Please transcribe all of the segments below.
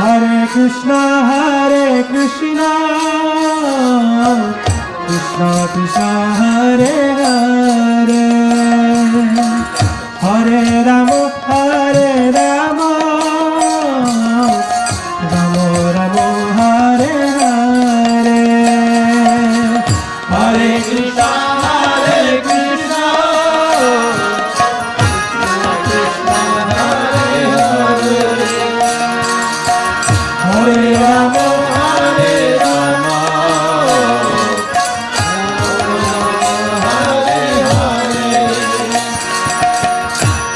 Hare Krishna Krishna Krishna Hare Hare Hare Rama Rama Rama Hare Hare Hare Krishna Krishna Hare Rama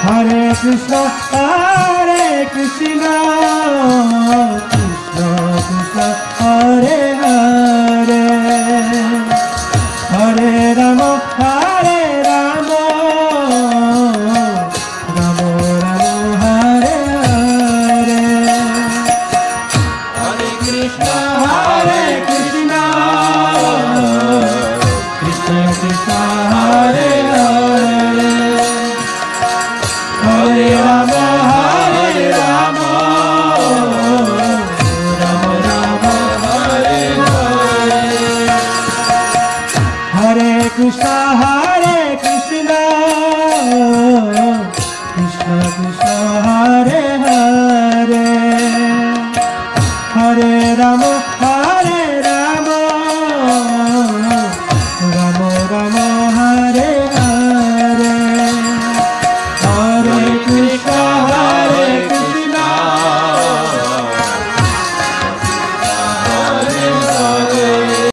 Hare Krishna Krishna Krishna Hare Hare Hare Rama Rama Rama Hare Hare Hare Krishna Krishna Krishna Hare Hare Hare Rama